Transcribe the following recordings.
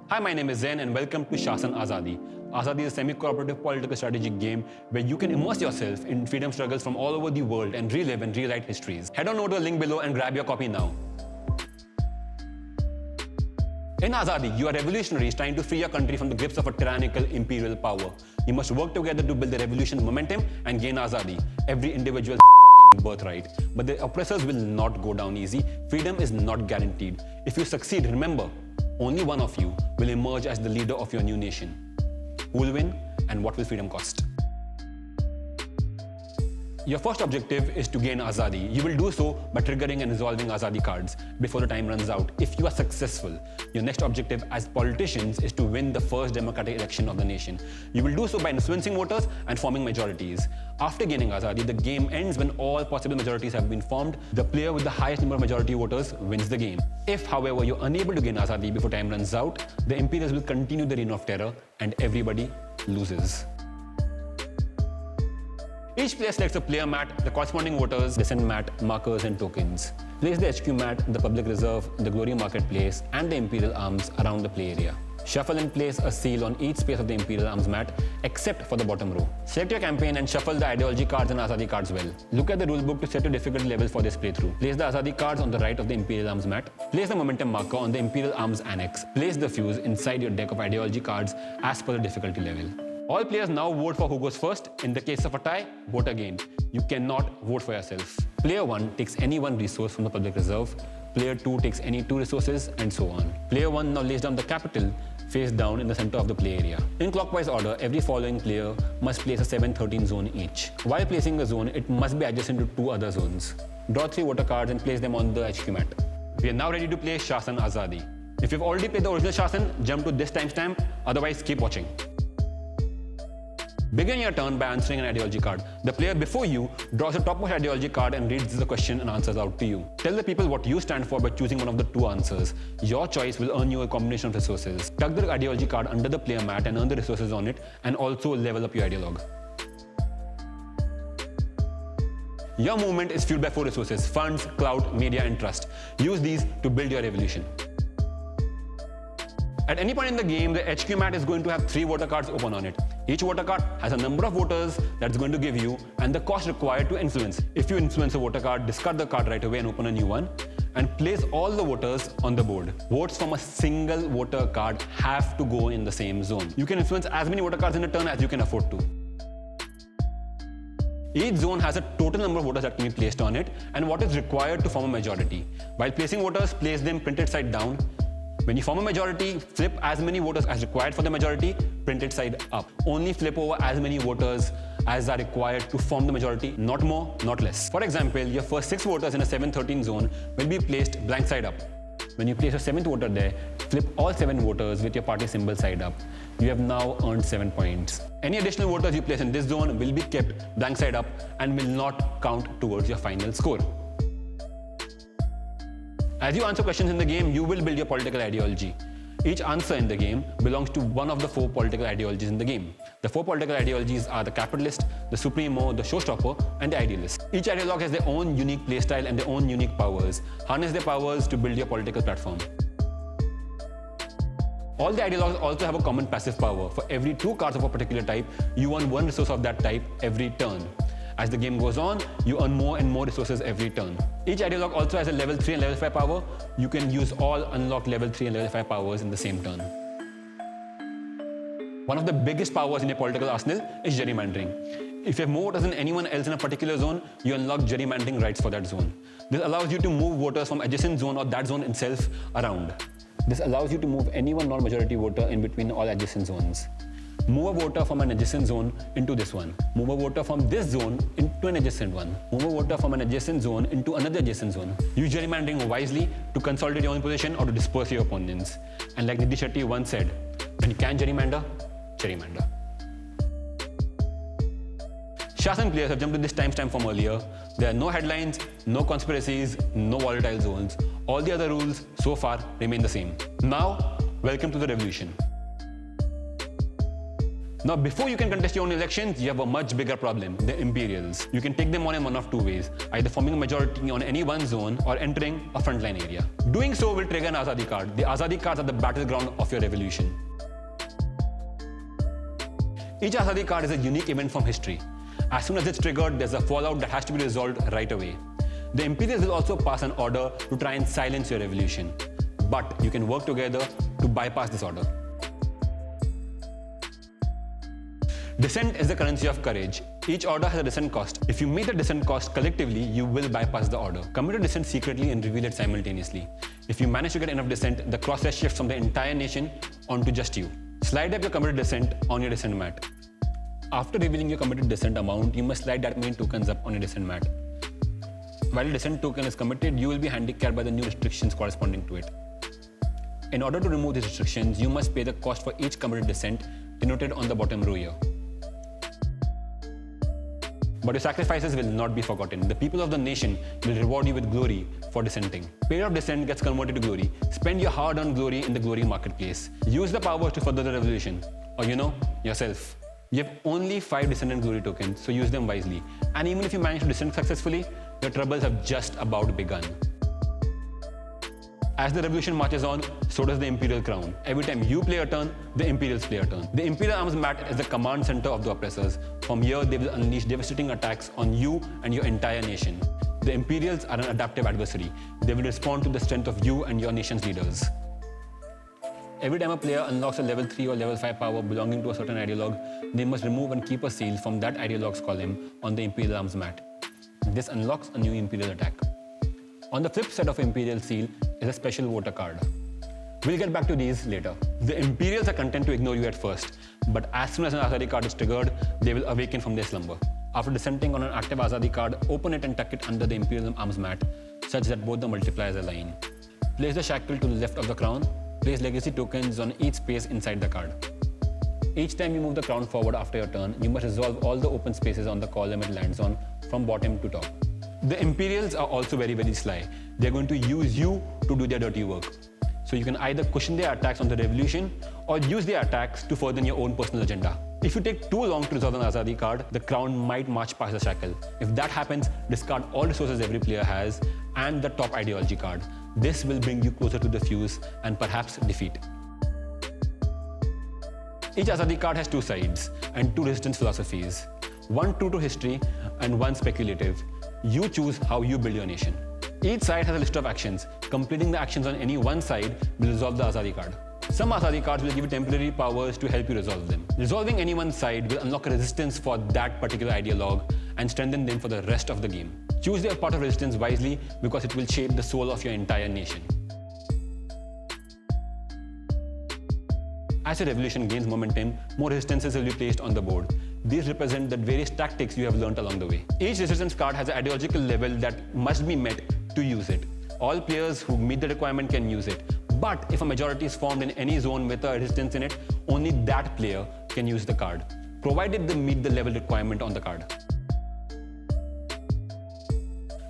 Hi, my name is Zain and welcome to SHASN Azadi. Azadi is a semi-cooperative political strategic game where you can immerse yourself in freedom struggles from all over the world and relive and rewrite histories. Head on over to the link below and grab your copy now. In Azadi, you are revolutionaries trying to free your country from the grips of a tyrannical imperial power. You must work together to build the revolution's momentum and gain Azadi, every individual's birthright. But the oppressors will not go down easy. Freedom is not guaranteed. If you succeed, remember, only one of you will emerge as the leader of your new nation. Who will win and what will freedom cost? Your first objective is to gain Azadi. You will do so by triggering and resolving Azadi cards before the time runs out. If you are successful, your next objective as politicians is to win the first democratic election of the nation. You will do so by influencing voters and forming majorities. After gaining Azadi, the game ends when all possible majorities have been formed. The player with the highest number of majority voters wins the game. If, however, you're unable to gain Azadi before time runs out, the Imperials will continue the reign of terror and everybody loses. Each player selects a player mat, the corresponding voters, Dissent mat, markers and tokens. Place the HQ mat, the public reserve, the glory marketplace and the Imperial arms around the play area. Shuffle and place a seal on each space of the Imperial arms mat except for the bottom row. Select your campaign and shuffle the Ideology cards and Azadi cards well. Look at the rulebook to set your difficulty level for this playthrough. Place the Azadi cards on the right of the Imperial arms mat. Place the momentum marker on the Imperial arms annex. Place the fuse inside your deck of Ideology cards as per the difficulty level. All players now vote for who goes first. In the case of a tie, vote again. You cannot vote for yourself. Player 1 takes any one resource from the public reserve. Player 2 takes any two resources and so on. Player 1 now lays down the capital face down in the center of the play area. In clockwise order, every following player must place a 7-13 zone each. While placing a zone, it must be adjacent to two other zones. Draw 3 voter cards and place them on the HQ mat. We are now ready to play SHASN Azadi. If you've already played the original SHASN, jump to this timestamp, otherwise keep watching. Begin your turn by answering an ideology card. The player before you draws the topmost ideology card and reads the question and answers out to you. Tell the people what you stand for by choosing one of the two answers. Your choice will earn you a combination of resources. Tuck the ideology card under the player mat and earn the resources on it, and also level up your ideologue. Your movement is fueled by 4 resources: funds, clout, media and trust. Use these to build your revolution. At any point in the game, the HQ mat is going to have 3 voter cards open on it. Each voter card has a number of voters that's going to give you and the cost required to influence. If you influence a voter card, discard the card right away and open a new one, and place all the voters on the board. Votes from a single voter card have to go in the same zone. You can influence as many voter cards in a turn as you can afford to. Each zone has a total number of voters that can be placed on it and what is required to form a majority. While placing voters, place them printed side down. When you form a majority, flip as many voters as required for the majority, printed side up. Only flip over as many voters as are required to form the majority, not more, not less. For example, your first 6 voters in a 7-13 zone will be placed blank side up. When you place your 7th voter there, flip all 7 voters with your party symbol side up. You have now earned 7 points. Any additional voters you place in this zone will be kept blank side up and will not count towards your final score. As you answer questions in the game, you will build your political ideology. Each answer in the game belongs to one of the 4 political ideologies in the game. The 4 political ideologies are the capitalist, the supremo, the showstopper, and the idealist. Each ideologue has their own unique playstyle and their own unique powers. Harness their powers to build your political platform. All the ideologues also have a common passive power. For every 2 cards of a particular type, you earn 1 resource of that type every turn. As the game goes on, you earn more and more resources every turn. Each ideologue also has a level 3 and level 5 power. You can use all unlocked level 3 and level 5 powers in the same turn. One of the biggest powers in your political arsenal is gerrymandering. If you have more voters than anyone else in a particular zone, you unlock gerrymandering rights for that zone. This allows you to move voters from adjacent zone or that zone itself around. This allows you to move any one non-majority voter in between all adjacent zones. Move a voter from an adjacent zone into this one. Move a voter from this zone into an adjacent one. Move a voter from an adjacent zone into another adjacent zone. Use gerrymandering wisely to consolidate your own position or to disperse your opponents. And like Nidhi Shetty once said, when you can gerrymander, gerrymander. SHASN players have jumped to this timestamp from earlier. There are no headlines, no conspiracies, no volatile zones. All the other rules so far remain the same. Now, welcome to the revolution. Now, before you can contest your own elections, you have a much bigger problem, the Imperials. You can take them on in one of two ways, either forming a majority on any one zone or entering a frontline area. Doing so will trigger an Azadi card. The Azadi cards are the battleground of your revolution. Each Azadi card is a unique event from history. As soon as it's triggered, there's a fallout that has to be resolved right away. The Imperials will also pass an order to try and silence your revolution. But you can work together to bypass this order. Dissent is the currency of courage. Each order has a dissent cost. If you meet the dissent cost collectively, you will bypass the order. Commit a dissent secretly and reveal it simultaneously. If you manage to get enough dissent, the crosshair shifts from the entire nation onto just you. Slide up your committed dissent on your dissent mat. After revealing your committed dissent amount, you must slide that many tokens up on your dissent mat. While a dissent token is committed, you will be handicapped by the new restrictions corresponding to it. In order to remove these restrictions, you must pay the cost for each committed dissent denoted on the bottom row here. But your sacrifices will not be forgotten. The people of the nation will reward you with glory for dissenting. Paid of dissent gets converted to glory. Spend your hard-earned glory in the glory marketplace. Use the powers to further the revolution. Or yourself. You have only 5 dissent and glory tokens, so use them wisely. And even if you manage to dissent successfully, your troubles have just about begun. As the revolution marches on, so does the Imperial crown. Every time you play a turn, the Imperials play a turn. The Imperial arms mat is the command center of the oppressors. From here, they will unleash devastating attacks on you and your entire nation. The Imperials are an adaptive adversary. They will respond to the strength of you and your nation's leaders. Every time a player unlocks a level 3 or level 5 power belonging to a certain ideologue, they must remove and keep a seal from that ideologue's column on the Imperial arms mat. This unlocks a new Imperial attack. On the flip side of Imperial seal is a special voter card. We'll get back to these later. The Imperials are content to ignore you at first, but as soon as an Azadi card is triggered, they will awaken from their slumber. After dissenting on an active Azadi card, open it and tuck it under the Imperial arms mat, such that both the multipliers align. Place the shackle to the left of the crown. Place legacy tokens on each space inside the card. Each time you move the crown forward after your turn, you must resolve all the open spaces on the column it lands on, from bottom to top. The Imperials are also very, very sly. They're going to use you to do their dirty work. So you can either cushion their attacks on the revolution or use their attacks to further your own personal agenda. If you take too long to resolve an Azadi card, the crown might march past the shackle. If that happens, discard all resources every player has and the top ideology card. This will bring you closer to the fuse and perhaps defeat. Each Azadi card has 2 sides and 2 resistance philosophies. One true to history and one speculative. You choose how you build your nation. Each side has a list of actions. Completing the actions on any one side will resolve the Azadi card. Some Azadi cards will give you temporary powers to help you resolve them. Resolving any one side will unlock a resistance for that particular ideologue and strengthen them for the rest of the game. Choose your part of resistance wisely because it will shape the soul of your entire nation. As your revolution gains momentum, more resistances will be placed on the board. These represent the various tactics you have learned along the way. Each resistance card has an ideological level that must be met to use it. All players who meet the requirement can use it. But if a majority is formed in any zone with a resistance in it, only that player can use the card, provided they meet the level requirement on the card.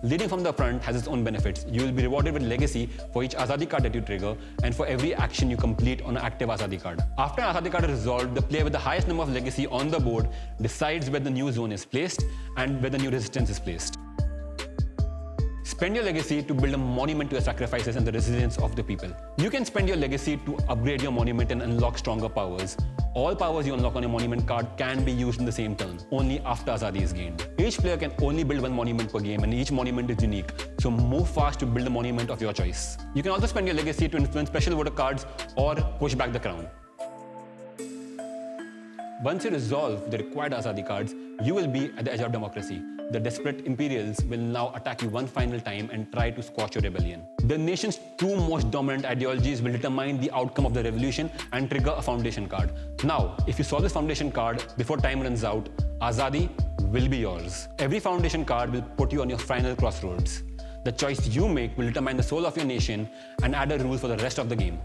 Leading from the front has its own benefits. You will be rewarded with legacy for each Azadi card that you trigger and for every action you complete on an active Azadi card. After an Azadi card is resolved, the player with the highest number of legacy on the board decides where the new zone is placed and where the new resistance is placed. Spend your legacy to build a monument to your sacrifices and the resilience of the people. You can spend your legacy to upgrade your monument and unlock stronger powers. All powers you unlock on your monument card can be used in the same turn, only after Azadi is gained. Each player can only build 1 monument per game and each monument is unique, so move fast to build a monument of your choice. You can also spend your legacy to influence special voter cards or push back the crown. Once you resolve the required Azadi cards, you will be at the edge of democracy. The desperate Imperials will now attack you one final time and try to squash your rebellion. The nation's 2 most dominant ideologies will determine the outcome of the revolution and trigger a foundation card. Now, if you solve this foundation card before time runs out, Azadi will be yours. Every foundation card will put you on your final crossroads. The choice you make will determine the soul of your nation and add a rule for the rest of the game.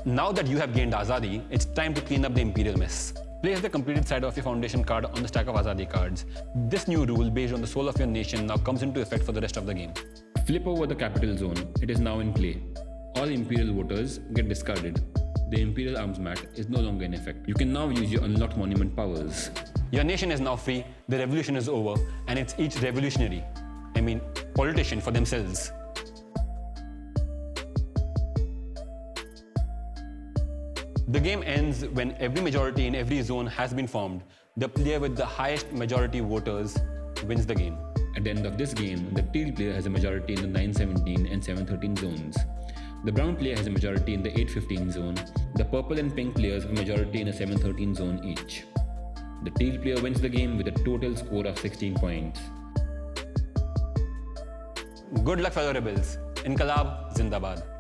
Now that you have gained Azadi, it's time to clean up the Imperial mess. Place the completed side of your foundation card on the stack of Azadi cards. This new rule based on the soul of your nation now comes into effect for the rest of the game. Flip over the capital zone. It is now in play. All Imperial voters get discarded. The Imperial arms mat is no longer in effect. You can now use your unlocked monument powers. Your nation is now free, the revolution is over, and it's each revolutionary, politician for themselves. The game ends when every majority in every zone has been formed. The player with the highest majority voters wins the game. At the end of this game, the teal player has a majority in the 917 and 713 zones. The brown player has a majority in the 815 zone. The purple and pink players have a majority in a 713 zone each. The teal player wins the game with a total score of 16 points. Good luck, fellow rebels. Inqilab Zindabad.